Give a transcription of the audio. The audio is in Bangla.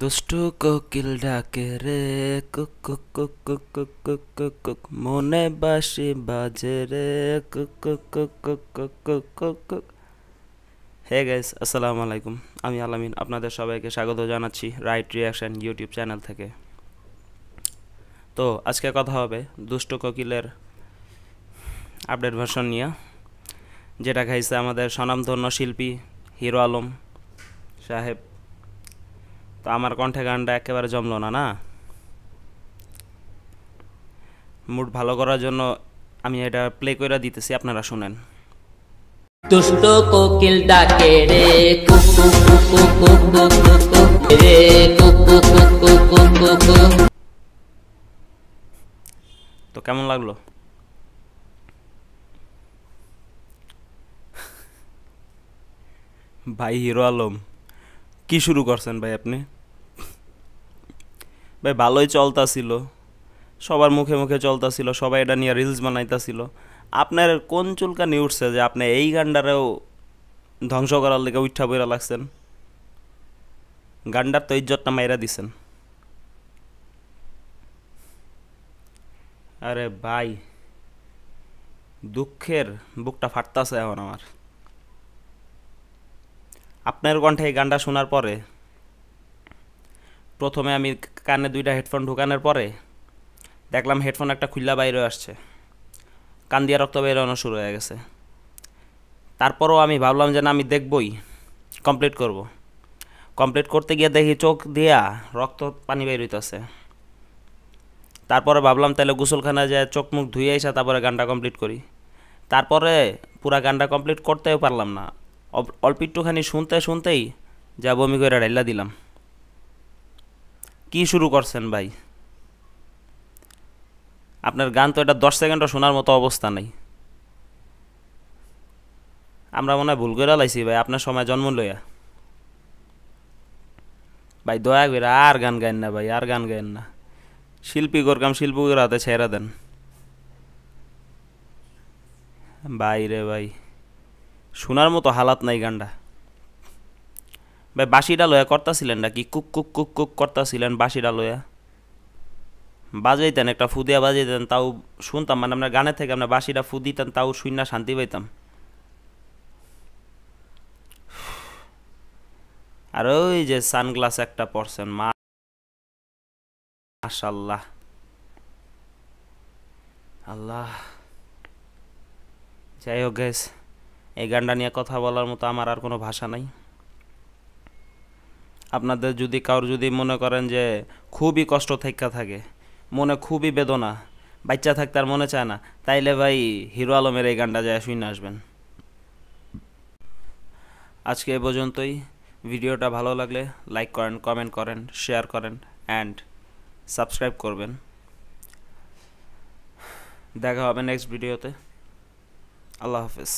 দুষ্টু কোকিল ডাকে রে, কুক কুক কুক কুক কুক কুক কুক কুক, মনে বাঁশি বাজে রে, কুক কুক কুক কুক কুক কুক কুক কুক। হে গাইস, আসসালামু আলাইকুম। আমি আলামিন, আপনাদের সবাইকে স্বাগত জানাচ্ছি রাইট রিয়াকশন ইউটিউব চ্যানেল থেকে। তো আজকে কথা হবে দুষ্টু কোকিলের আপডেট ভার্সন নিয়ে, যেটা গাইছে আমাদের স্বনামধন্য শিল্পী হিরো আলম সাহেব। তো আমার কণ্ঠে গানটা একেবারে জমলো না না, মুড ভালো করার জন্য আমি এটা প্লে করে দিতেছি, আপনারা শুনেন। দুষ্ট কোকিল ডাকে রে, কুক কুক কুক কুক কুক কুক কুক কুক রে, কুক কুক কুক কুক কুক কুক কুক। তো কেমন লাগলো? ভাই হিরো আলম, কি শুরু করছেন ভাই আপনি? ভাই ভালোই চলতাছিল, সবার মুখে মুখে চলতাছিল, সবাই এটা নিয়ে রিলস বানাইতাছিল। আপনার কোন চুলকানি উঠছে যে আপনি এই গানটারেও ধ্বংস করার লেগে উঠা বইরা লাগছেন? গানটার তো ইজ্জতটা মাইরা দিছেন। আরে ভাই, দুঃখের বুকটা ফাটতাছে এখন আমার। আপনার কণ্ঠে এই গানটা শোনার পরে প্রথমে আমি কানে দুইটা হেডফোন ঢুকানোর পরে দেখলাম হেডফোন একটা খুল্লা বাইরে আসছে, কান দিয়া রক্ত বেরোনো শুরু হয়ে গেছে। তারপরও আমি ভাবলাম যে না, আমি দেখবই, কমপ্লিট করব। কমপ্লিট করতে গিয়ে দেখি চোখ দিয়া রক্ত পানি বের হইতেছে। তারপরে ভাবলাম তাহলে গোসলখানায় যায় চোখ মুখ ধুয়ে এসে তারপরে গানটা কমপ্লিট করি। তারপরে পুরা গানটা কমপ্লিট করতেও পারলাম না, অল্প একটুখানি শুনতে শুনতেই যা বমি করে ঢাইলা দিলাম। কি শুরু করছেন ভাই? আপনার গান তো এটা 10 সেকেন্ডও শোনার মতো অবস্থা নেই। আমরা মনে হয় ভুল করে লাইছি ভাই আপনার সময় জন্ম লইয়া। ভাই দয়া করে আর গান গাইন না ভাই, আর গান গাইন না। শিল্পী করকাম শিল্পীর হাতে ছেড়ে দেন ভাই রে ভাই, শোনার মতো হালাত নাই গানটা। ভাই বাঁশিটা লয়া করতাছিলেন নাকি? কুক কুক কুক কুক করতাছিলেন বাঁশিটা লয়া? বাজাইতেন, একটা ফু দিয়া বাজাইতেন, তাও শুনতাম। মানে আপনার গানের থেকে আপনার বাঁশিটা ফু দিতেন, তাও শুন না শান্তি পাইতাম। আর ওই যে সানগ্লাস একটা পরছেন, মাশাল্লাহ, আল্লাহ। যাই হোক গাইস, এই গানটা নিয়ে কথা বলার মতো আমার আর কোনো ভাষা নাই। আপনাদের যদি কারোর যদি মনে করেন যে খুবই কষ্ট থেকে থাকে, মনে খুবই বেদনা, বাচ্চা থাকতে আর মনে চায় না, তাইলে ভাই হিরো আলমের এই গানটা যায় শুনে আসবেন। আজকে এ পর্যন্তই। ভিডিওটা ভালো লাগলে লাইক করেন, কমেন্ট করেন, শেয়ার করেন অ্যান্ড সাবস্ক্রাইব করবেন। দেখা হবে নেক্সট ভিডিওতে। আল্লাহ হাফেজ।